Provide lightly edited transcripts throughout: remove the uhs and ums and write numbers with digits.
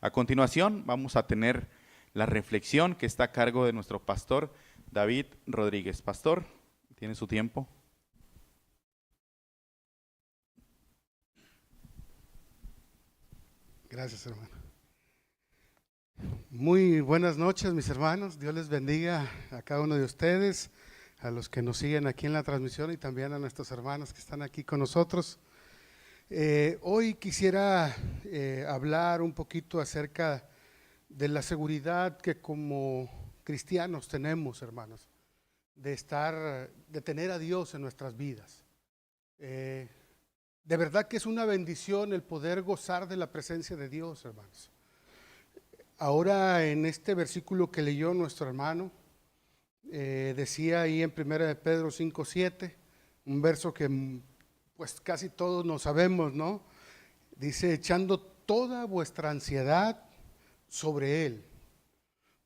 A continuación vamos a tener la reflexión que está a cargo de nuestro pastor David Rodríguez. Pastor, tiene su tiempo. Gracias, hermano. Muy buenas noches, mis hermanos. Dios les bendiga a cada uno de ustedes, a los que nos siguen aquí en la transmisión y también a nuestros hermanos que están aquí con nosotros. Hoy quisiera hablar un poquito acerca de la seguridad que como cristianos tenemos, hermanos, de tener a Dios en nuestras vidas. De verdad que es una bendición el poder gozar de la presencia de Dios, hermanos. Ahora en este versículo que leyó nuestro hermano, decía ahí en 1 de Pedro 5:7, un verso que pues casi todos nos sabemos, ¿no? Dice, echando toda vuestra ansiedad sobre Él,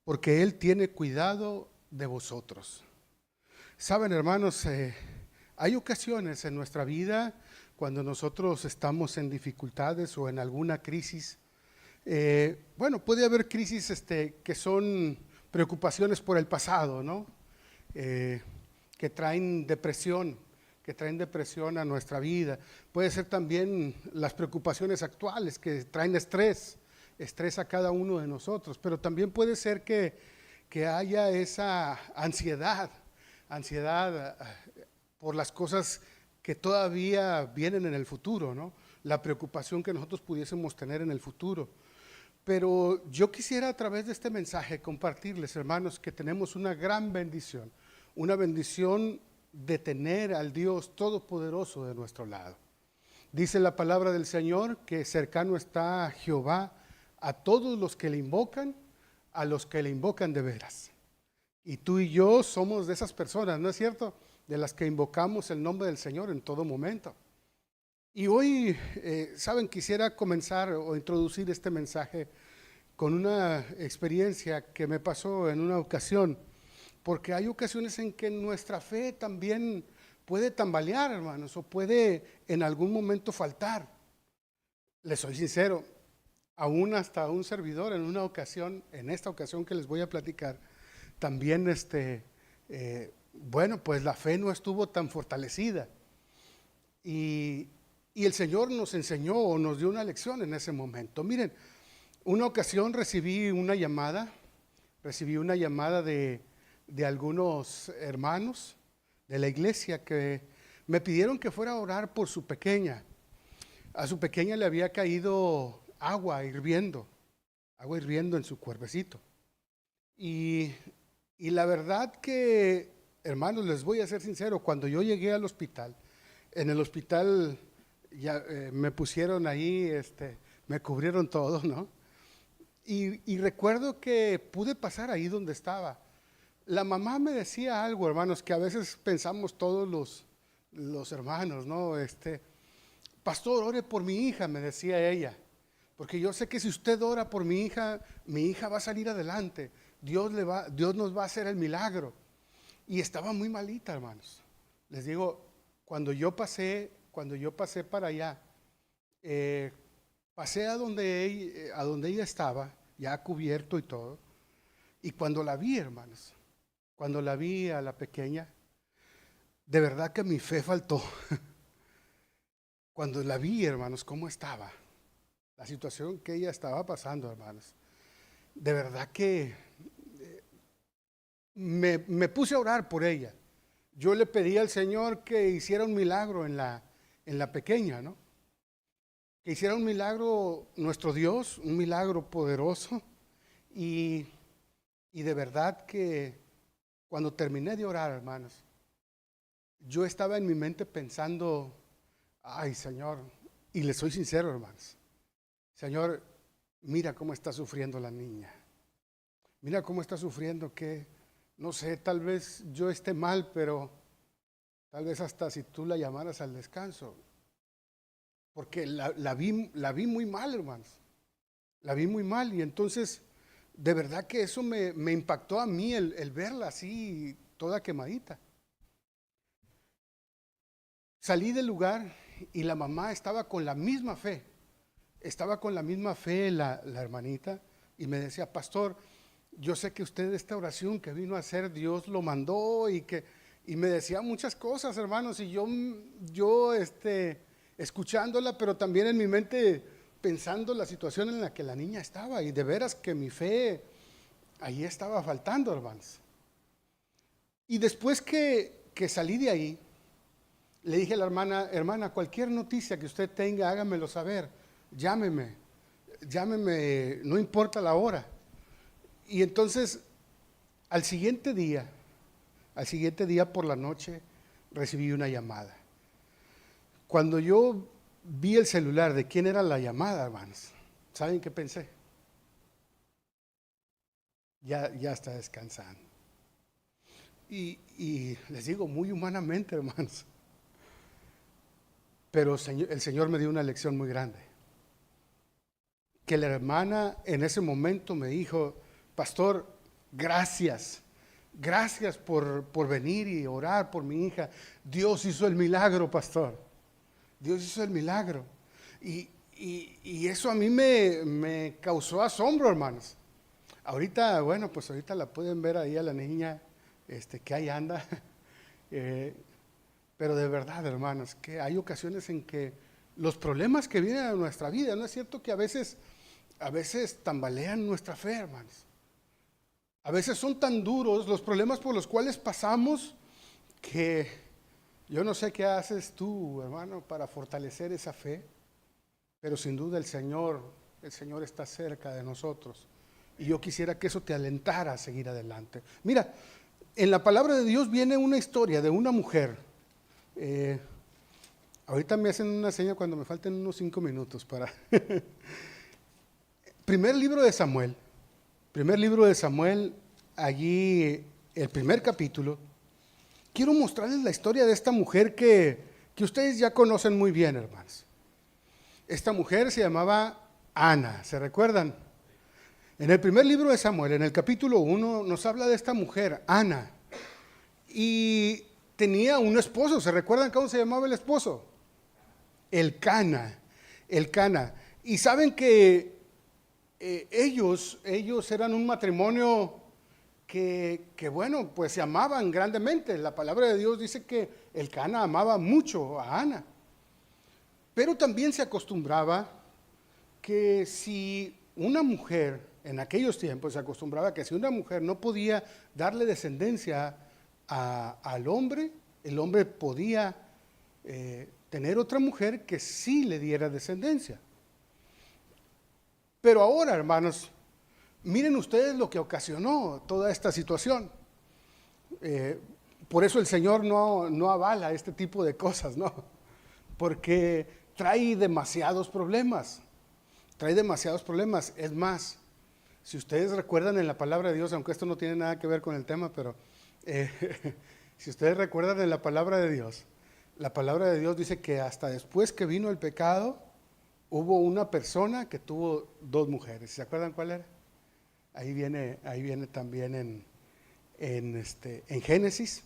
porque Él tiene cuidado de vosotros. Saben, hermanos, hay ocasiones en nuestra vida cuando nosotros estamos en dificultades o en alguna crisis. Puede haber crisis que son preocupaciones por el pasado, ¿no? Que traen depresión a nuestra vida. Puede ser también las preocupaciones actuales que traen estrés a cada uno de nosotros, pero también puede ser que haya esa ansiedad por las cosas que todavía vienen en el futuro, ¿no? La preocupación que nosotros pudiésemos tener en el futuro. Pero yo quisiera a través de este mensaje compartirles, hermanos, que tenemos una gran bendición, una bendición de tener al Dios Todopoderoso de nuestro lado. Dice la palabra del Señor que cercano está Jehová a todos los que le invocan, a los que le invocan de veras. Y tú y yo somos de esas personas, ¿no es cierto? De las que invocamos el nombre del Señor en todo momento. Y hoy, saben, quisiera comenzar o introducir este mensaje con una experiencia que me pasó en una ocasión, porque hay ocasiones en que nuestra fe también puede tambalear, hermanos, o puede en algún momento faltar. Les soy sincero, aún hasta un servidor en esta ocasión que les voy a platicar, también pues la fe no estuvo tan fortalecida. Y el Señor nos enseñó o nos dio una lección en ese momento. Miren, una ocasión recibí una llamada de algunos hermanos de la iglesia que me pidieron que fuera a orar por su pequeña. A su pequeña le había caído agua hirviendo en su cuerpecito. Y la verdad que, hermanos, les voy a ser sincero, cuando yo llegué al hospital, en el hospital ya me pusieron ahí, me cubrieron todo, ¿no? Y recuerdo que pude pasar ahí donde estaba. La mamá me decía algo, hermanos, que a veces pensamos todos los hermanos, ¿no? Pastor, ore por mi hija, me decía ella, porque yo sé que si usted ora por mi hija va a salir adelante. Dios nos va a hacer el milagro. Y estaba muy malita, hermanos. Les digo, cuando yo pasé para allá, pasé a donde ella estaba, ya cubierto y todo, y cuando la vi, hermanos, cuando la vi a la pequeña, de verdad que mi fe faltó. Cuando la vi, hermanos, cómo estaba, la situación que ella estaba pasando, hermanos, de verdad que me puse a orar por ella. Yo le pedí al Señor que hiciera un milagro en la pequeña, ¿no? Que hiciera un milagro nuestro Dios, un milagro poderoso. Y de verdad que cuando terminé de orar, hermanos, yo estaba en mi mente pensando, ay, Señor, y le soy sincero, hermanos, Señor, mira cómo está sufriendo la niña. Mira cómo está sufriendo, que no sé, tal vez yo esté mal, pero tal vez hasta si tú la llamaras al descanso. Porque la vi muy mal, hermanos. La vi muy mal y entonces de verdad que eso me impactó a mí el verla así, toda quemadita. Salí del lugar y la mamá estaba con la misma fe. estaba con la misma fe la hermanita y me decía, pastor, yo sé que usted esta oración que vino a hacer, Dios lo mandó y me decía muchas cosas, hermanos, y yo escuchándola, pero también en mi mente pensando la situación en la que la niña estaba, y de veras que mi fe ahí estaba faltando, hermanos. Y después que salí de ahí, le dije a la hermana, cualquier noticia que usted tenga, hágamelo saber, llámeme, no importa la hora. Y entonces, al siguiente día por la noche, recibí una llamada. Cuando yo vi el celular de quién era la llamada, hermanos, ¿saben qué pensé? Ya está descansando. Y les digo muy humanamente, hermanos, pero el Señor me dio una lección muy grande. Que la hermana en ese momento me dijo, pastor, gracias por venir y orar por mi hija. Dios hizo el milagro, pastor. Dios hizo el milagro. Y eso a mí me causó asombro, hermanos. Ahorita, bueno, pues ahorita la pueden ver ahí a la niña, que ahí anda. Pero de verdad, hermanos, que hay ocasiones en que los problemas que vienen a nuestra vida, ¿no es cierto que a veces tambalean nuestra fe, hermanos? A veces son tan duros los problemas por los cuales pasamos que yo no sé qué haces tú, hermano, para fortalecer esa fe, pero sin duda el Señor está cerca de nosotros. Y yo quisiera que eso te alentara a seguir adelante. Mira, en la palabra de Dios viene una historia de una mujer. Ahorita me hacen una seña cuando me falten unos 5 minutos para... Primer libro de Samuel, allí el primer capítulo. Quiero mostrarles la historia de esta mujer que ustedes ya conocen muy bien, hermanos. Esta mujer se llamaba Ana, ¿se recuerdan? En el primer libro de Samuel, en el capítulo 1, nos habla de esta mujer, Ana. Y tenía un esposo, ¿se recuerdan cómo se llamaba el esposo? Elcana. Y saben que ellos eran un matrimonio que bueno, pues se amaban grandemente. La palabra de Dios dice que Elcana amaba mucho a Ana. Pero también se acostumbraba que si una mujer, en aquellos tiempos se acostumbraba que si una mujer no podía darle descendencia al hombre, el hombre podía tener otra mujer que sí le diera descendencia. Pero ahora, hermanos, miren ustedes lo que ocasionó toda esta situación. Por eso el Señor no avala este tipo de cosas, ¿no? Porque trae demasiados problemas. Es más, si ustedes recuerdan en la palabra de Dios, aunque esto no tiene nada que ver con el tema, pero si ustedes recuerdan en la palabra de Dios dice que hasta después que vino el pecado, hubo una persona que tuvo 2 mujeres. ¿Se acuerdan cuál era? Ahí viene también en Génesis.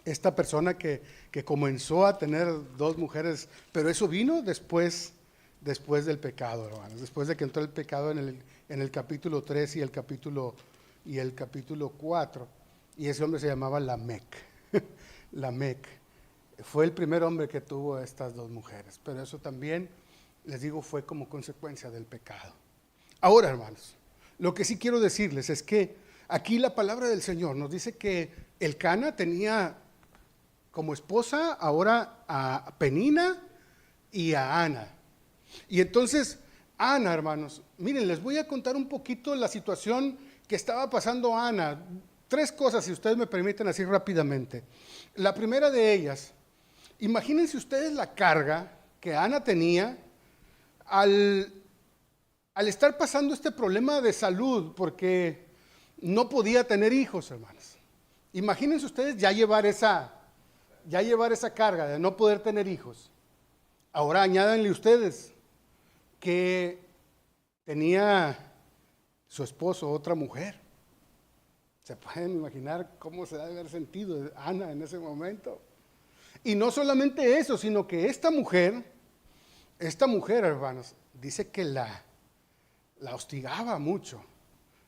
Esta persona que comenzó a tener 2 mujeres, pero eso vino después del pecado, hermanos. Después de que entró el pecado en el capítulo 3 y el capítulo 4. Y ese hombre se llamaba Lamec. Lamec. Fue el primer hombre que tuvo estas 2 mujeres. Pero eso también, les digo, fue como consecuencia del pecado. Ahora, hermanos, lo que sí quiero decirles es que aquí la palabra del Señor nos dice que Elcana tenía como esposa ahora a Penina y a Ana. Y entonces, Ana, hermanos, miren, les voy a contar un poquito la situación que estaba pasando Ana. 3 cosas, si ustedes me permiten, así rápidamente. La primera de ellas, imagínense ustedes la carga que Ana tenía al estar pasando este problema de salud, porque no podía tener hijos, hermanos. Imagínense ustedes ya llevar esa carga de no poder tener hijos. Ahora añádanle ustedes que tenía su esposo otra mujer. ¿Se pueden imaginar cómo se debe haber sentido Ana en ese momento? Y no solamente eso, sino que esta mujer, hermanos, dice que la hostigaba mucho.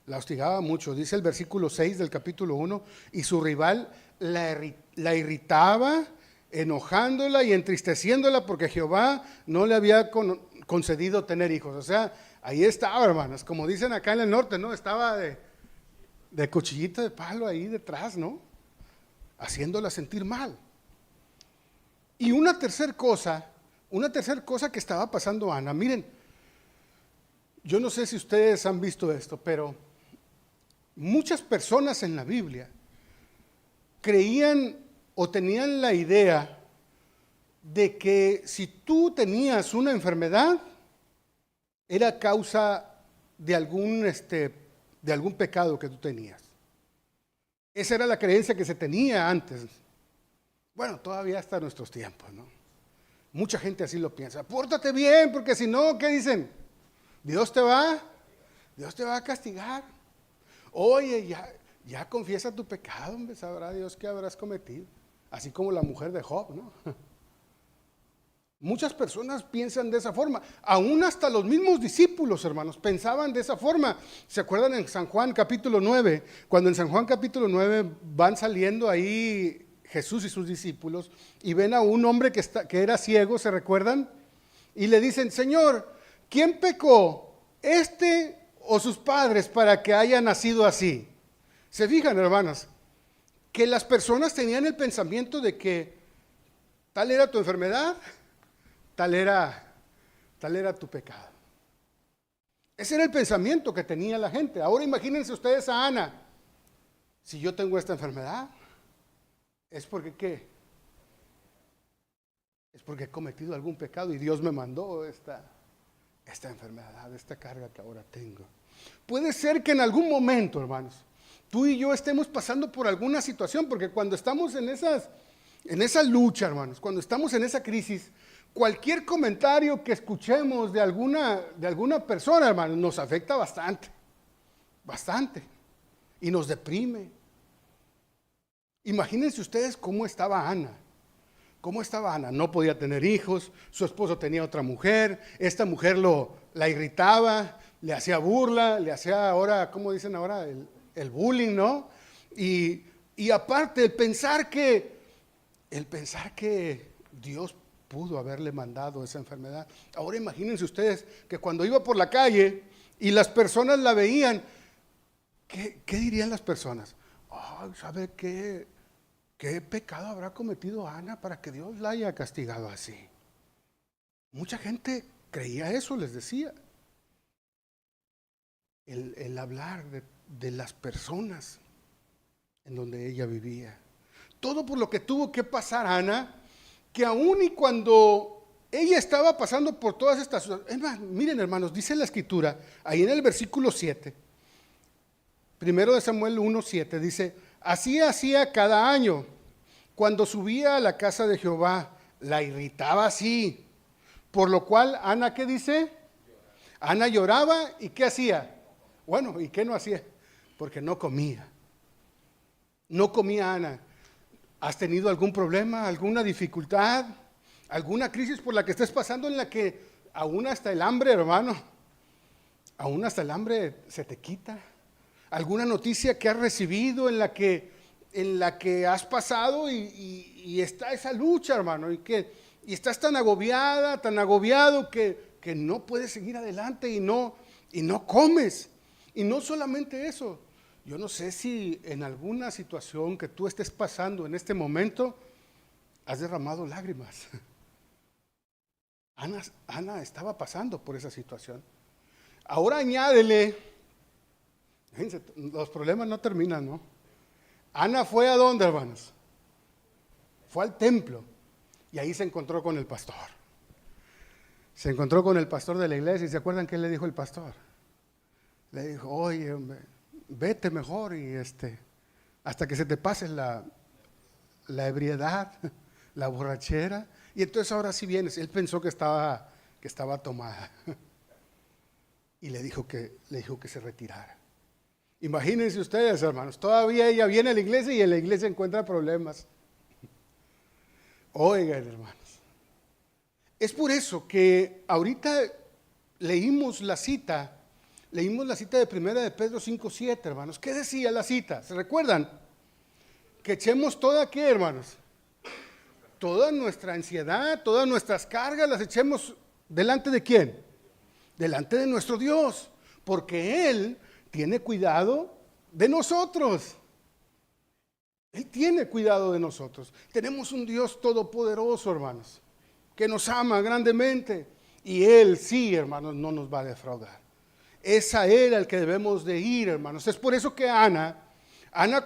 La hostigaba mucho. Dice el versículo 6 del capítulo 1, y su rival la irritaba, enojándola y entristeciéndola porque Jehová no le había concedido tener hijos. O sea, ahí estaba, hermanos, como dicen acá en el norte, ¿no? Estaba de cuchillito de palo ahí detrás, ¿no? Haciéndola sentir mal. Y una tercera cosa que estaba pasando a Ana, miren, yo no sé si ustedes han visto esto, pero muchas personas en la Biblia creían o tenían la idea de que si tú tenías una enfermedad, era causa de algún pecado que tú tenías. Esa era la creencia que se tenía antes. Bueno, todavía hasta nuestros tiempos, ¿no? Mucha gente así lo piensa. Pórtate bien, porque si no, ¿qué dicen? Dios te va a castigar. Oye, ya confiesa tu pecado, hombre, sabrá Dios qué habrás cometido. Así como la mujer de Job, ¿no? Muchas personas piensan de esa forma. Aún hasta los mismos discípulos, hermanos, pensaban de esa forma. ¿Se acuerdan en San Juan capítulo 9? Cuando en San Juan capítulo 9 van saliendo ahí Jesús y sus discípulos y ven a un hombre que era ciego, ¿se recuerdan? Y le dicen, Señor, ¿quién pecó? ¿Este o sus padres para que haya nacido así? Se fijan, hermanas, que las personas tenían el pensamiento de que tal era tu enfermedad, tal era tu pecado. Ese era el pensamiento que tenía la gente. Ahora imagínense ustedes a Ana. Si yo tengo esta enfermedad, es porque ¿qué? Es porque he cometido algún pecado y Dios me mandó esta enfermedad, esta carga que ahora tengo. Puede ser que en algún momento, hermanos, tú y yo estemos pasando por alguna situación, porque cuando estamos en esa lucha, hermanos, cuando estamos en esa crisis, cualquier comentario que escuchemos de alguna persona, hermanos, nos afecta bastante, y nos deprime. Imagínense ustedes cómo estaba Ana. No podía tener hijos, su esposo tenía otra mujer, esta mujer la irritaba, le hacía burla, le hacía ahora, ¿cómo dicen ahora? El bullying, ¿no? Y aparte, el pensar que Dios pudo haberle mandado esa enfermedad. Ahora imagínense ustedes que cuando iba por la calle y las personas la veían, ¿qué dirían las personas? ¿Sabe qué pecado habrá cometido Ana para que Dios la haya castigado así? Mucha gente creía eso, les decía. El hablar de las personas en donde ella vivía. Todo por lo que tuvo que pasar Ana, que aún y cuando ella estaba pasando por todas estas cosas, miren hermanos, dice la escritura, ahí en el versículo 7, primero de Samuel 1:7, dice, así hacía cada año, cuando subía a la casa de Jehová, la irritaba así, por lo cual Ana, ¿qué dice? Ana lloraba, ¿y qué hacía? Bueno, ¿y qué no hacía? Porque no comía. No comía Ana. ¿Has tenido algún problema, alguna dificultad, alguna crisis por la que estés pasando en la que aún hasta el hambre, hermano, aún hasta el hambre se te quita? ¿Alguna noticia que has recibido en la que has pasado y está esa lucha, hermano, y estás tan agobiada, tan agobiado que no puedes seguir adelante y no comes? Y no solamente eso, yo no sé si en alguna situación que tú estés pasando en este momento has derramado lágrimas. Ana estaba pasando por esa situación. Ahora añádele, fíjense, los problemas no terminan, ¿no? Ana fue ¿a dónde, hermanos? Fue al templo y ahí se encontró con el pastor. Se encontró con el pastor de la iglesia y ¿se acuerdan qué le dijo el pastor? Le dijo, oye, hombre, vete mejor y hasta que se te pase la ebriedad, la borrachera, y entonces ahora sí vienes. Él pensó que estaba tomada y le dijo que se retirara. Imagínense ustedes, hermanos, todavía ella viene a la iglesia y en la iglesia encuentra problemas. Oigan, hermanos, es por eso que ahorita leímos la cita de primera de Pedro 5:7, hermanos. ¿Qué decía la cita? ¿Se recuerdan? Que echemos toda, ¿qué, hermanos? Toda nuestra ansiedad, todas nuestras cargas las echemos delante de ¿quién? Delante de nuestro Dios, porque Él tiene cuidado de nosotros. Él tiene cuidado de nosotros. Tenemos un Dios todopoderoso, hermanos, que nos ama grandemente. Y Él sí, hermanos, no nos va a defraudar. Es a Él al que debemos de ir, hermanos. Es por eso que Ana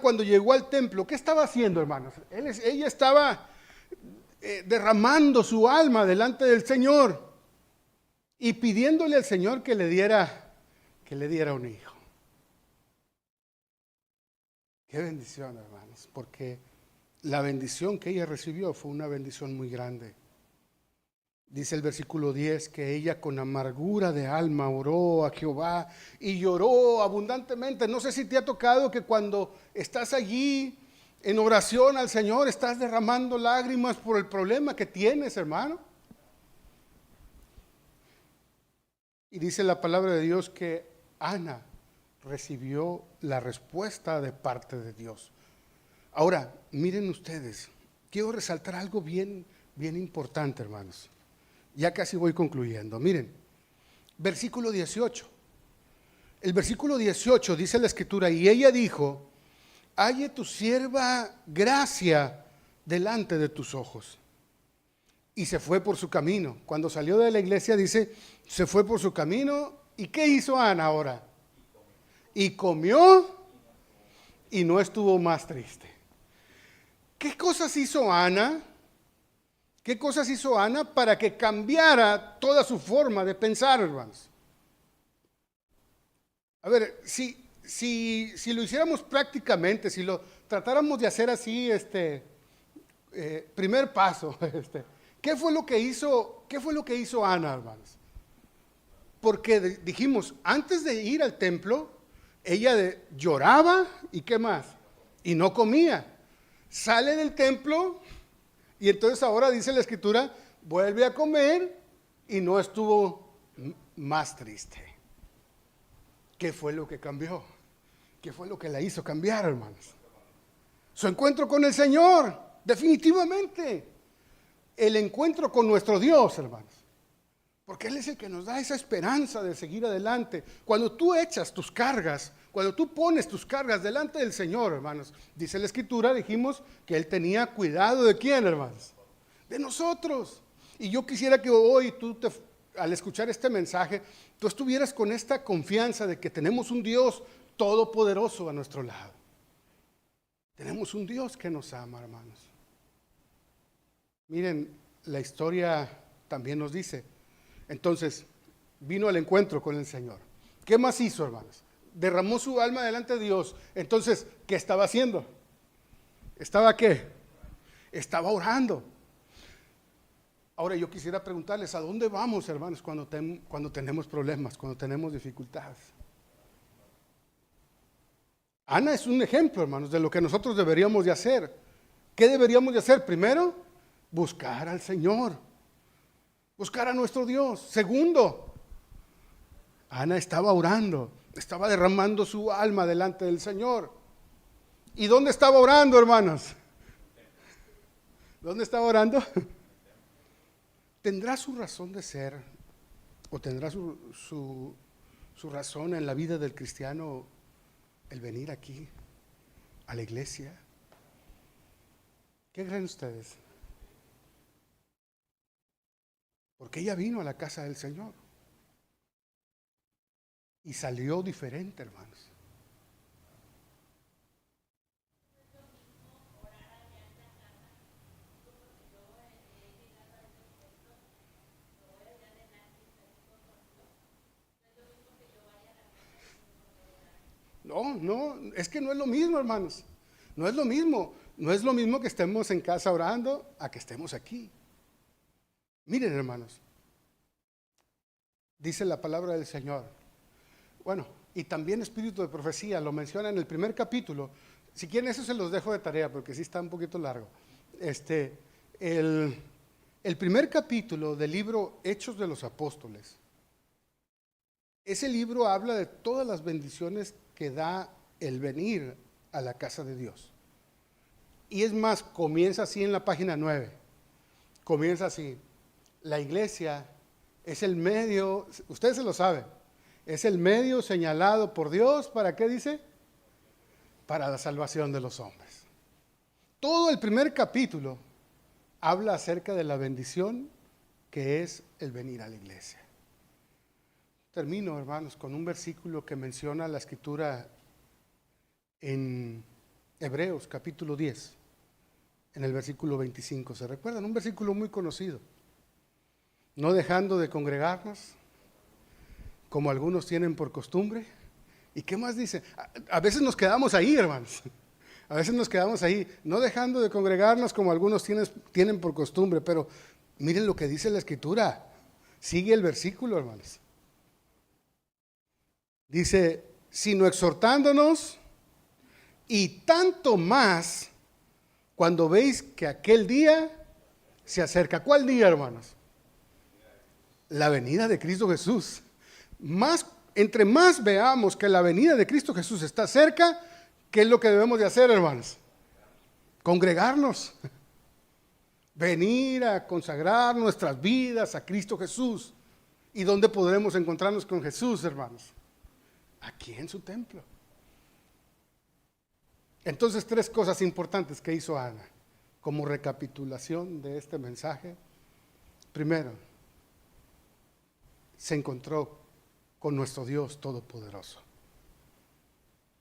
cuando llegó al templo, ¿qué estaba haciendo, hermanos? Ella estaba derramando su alma delante del Señor y pidiéndole al Señor que le diera un hijo. Qué bendición, hermanos, porque la bendición que ella recibió fue una bendición muy grande. Dice el versículo 10 que ella con amargura de alma oró a Jehová y lloró abundantemente. No sé si te ha tocado que cuando estás allí en oración al Señor estás derramando lágrimas por el problema que tienes, hermano. Y dice la palabra de Dios que Ana recibió la respuesta de parte de Dios. Ahora, miren ustedes, quiero resaltar algo bien importante, hermanos. Ya casi voy concluyendo. Miren, versículo 18. El versículo 18 dice la Escritura, y ella dijo, halle tu sierva gracia delante de tus ojos. Y se fue por su camino. Cuando salió de la iglesia dice, se fue por su camino. ¿Y qué hizo Ana ahora? Y comió y no estuvo más triste. ¿Qué cosas hizo Ana? ¿Qué cosas hizo Ana para que cambiara toda su forma de pensar, hermanos? A ver, si lo hiciéramos prácticamente, si lo tratáramos de hacer así, primer paso, ¿qué fue lo que hizo Ana, hermanos? Porque dijimos, antes de ir al templo, ella lloraba y ¿qué más? Y no comía. Sale del templo y entonces ahora dice la Escritura, vuelve a comer y no estuvo más triste. ¿Qué fue lo que cambió? ¿Qué fue lo que la hizo cambiar, hermanos? Su encuentro con el Señor, definitivamente. El encuentro con nuestro Dios, hermanos. Porque Él es el que nos da esa esperanza de seguir adelante. Cuando tú echas tus cargas, cuando tú pones tus cargas delante del Señor, hermanos, dice la Escritura, dijimos que Él tenía cuidado de quién, hermanos, de nosotros. Y yo quisiera que hoy al escuchar este mensaje, tú estuvieras con esta confianza de que tenemos un Dios todopoderoso a nuestro lado. Tenemos un Dios que nos ama, hermanos. Miren, la historia también nos dice, entonces vino al encuentro con el Señor. ¿Qué más hizo, hermanos? Derramó su alma delante de Dios. Entonces, ¿qué estaba haciendo? ¿Estaba qué? Estaba orando. Ahora yo quisiera preguntarles, ¿a dónde vamos, hermanos, cuando tenemos problemas, cuando tenemos dificultades? Ana es un ejemplo, hermanos, de lo que nosotros deberíamos de hacer. ¿Qué deberíamos de hacer? Primero, buscar al Señor, buscar a nuestro Dios. Segundo, Ana estaba orando, estaba derramando su alma delante del Señor. ¿Y dónde estaba orando, hermanos? ¿Dónde estaba orando? ¿Tendrá su razón de ser o tendrá su razón en la vida del cristiano el venir aquí a la iglesia? ¿Qué creen ustedes? Porque ella vino a la casa del Señor y salió diferente, hermanos. No, es que no es lo mismo, hermanos. No es lo mismo. No es lo mismo que estemos en casa orando a que estemos aquí. Miren, hermanos, dice la palabra del Señor. Bueno, y también espíritu de profecía, lo menciona en el primer capítulo. Si quieren, eso se los dejo de tarea porque sí está un poquito largo. El primer capítulo del libro Hechos de los Apóstoles Ese libro habla de todas las bendiciones que da el venir a la casa de Dios. Y es más, comienza así en la página 9. Comienza así. La iglesia es el medio, ustedes se lo saben, es el medio señalado por Dios, ¿para qué dice? Para la salvación de los hombres. Todo el primer capítulo habla acerca de la bendición que es el venir a la iglesia. Termino, hermanos, con un versículo que menciona la escritura en Hebreos capítulo 10, en el versículo 25. ¿Se recuerdan? Un versículo muy conocido. No dejando de congregarnos, como algunos tienen por costumbre. ¿Y qué más dice? A veces nos quedamos ahí, hermanos. A veces nos quedamos ahí, no dejando de congregarnos como algunos tienen por costumbre. Pero miren lo que dice la escritura. Sigue el versículo, hermanos. Dice, sino exhortándonos, y tanto más cuando veis que aquel día se acerca. ¿Cuál día, hermanos? La venida de Cristo Jesús. Entre más veamos que la venida de Cristo Jesús está cerca, ¿qué es lo que debemos de hacer, hermanos? Congregarnos. Venir a consagrar nuestras vidas a Cristo Jesús. ¿Y dónde podremos encontrarnos con Jesús, hermanos? Aquí en su templo. Entonces, 3 cosas importantes que hizo Ana como recapitulación de este mensaje. Primero, se encontró con nuestro Dios Todopoderoso.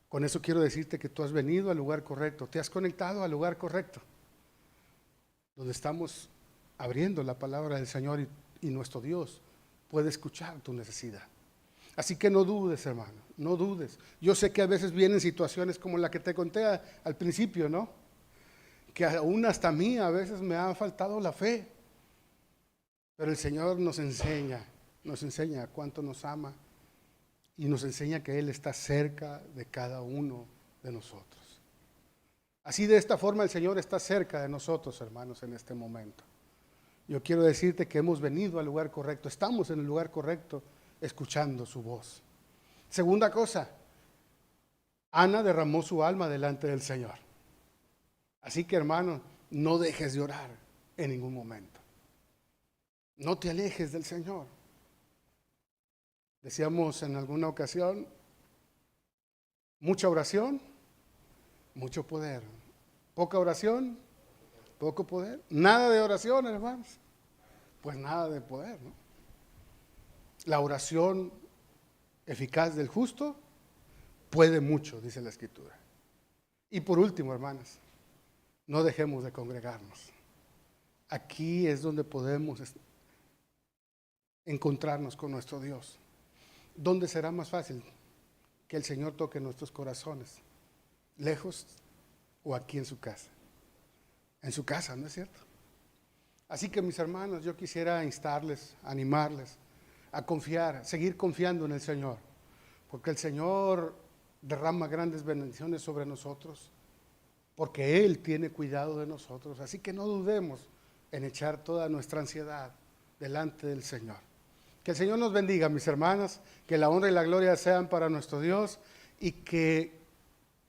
Con eso quiero decirte que tú has venido al lugar correcto, te has conectado al lugar correcto, donde estamos abriendo la palabra del Señor y nuestro Dios puede escuchar tu necesidad. Así que no dudes, hermano, no dudes. Yo sé que a veces vienen situaciones como la que te conté al principio, ¿no? Que aún hasta a mí a veces me ha faltado la fe. Pero el Señor nos enseña cuánto nos ama y nos enseña que Él está cerca de cada uno de nosotros. Así de esta forma el Señor está cerca de nosotros, hermanos, en este momento. Yo quiero decirte que hemos venido al lugar correcto, estamos en el lugar correcto, escuchando su voz. Segunda cosa, Ana derramó su alma delante del Señor. Así que, hermano, no dejes de orar en ningún momento. No te alejes del Señor. Decíamos en alguna ocasión, mucha oración, mucho poder. Poca oración, poco poder. Nada de oración, hermanos. Pues nada de poder, ¿no? La oración eficaz del justo puede mucho, dice la Escritura. Y por último, hermanas, no dejemos de congregarnos. Aquí es donde podemos encontrarnos con nuestro Dios. ¿Dónde será más fácil que el Señor toque nuestros corazones? ¿Lejos o aquí en su casa? En su casa, ¿no es cierto? Así que, mis hermanos, yo quisiera instarles, animarles a confiar, seguir confiando en el Señor, porque el Señor derrama grandes bendiciones sobre nosotros, porque Él tiene cuidado de nosotros. Así que no dudemos en echar toda nuestra ansiedad delante del Señor. Que el Señor nos bendiga, mis hermanas, que la honra y la gloria sean para nuestro Dios y que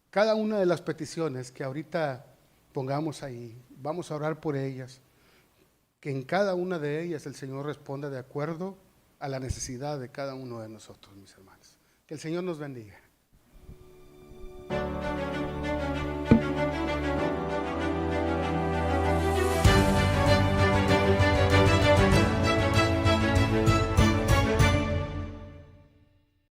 cada una de las peticiones que ahorita pongamos ahí, vamos a orar por ellas, que en cada una de ellas el Señor responda de acuerdo a la necesidad de cada uno de nosotros, mis hermanos. Que el Señor nos bendiga.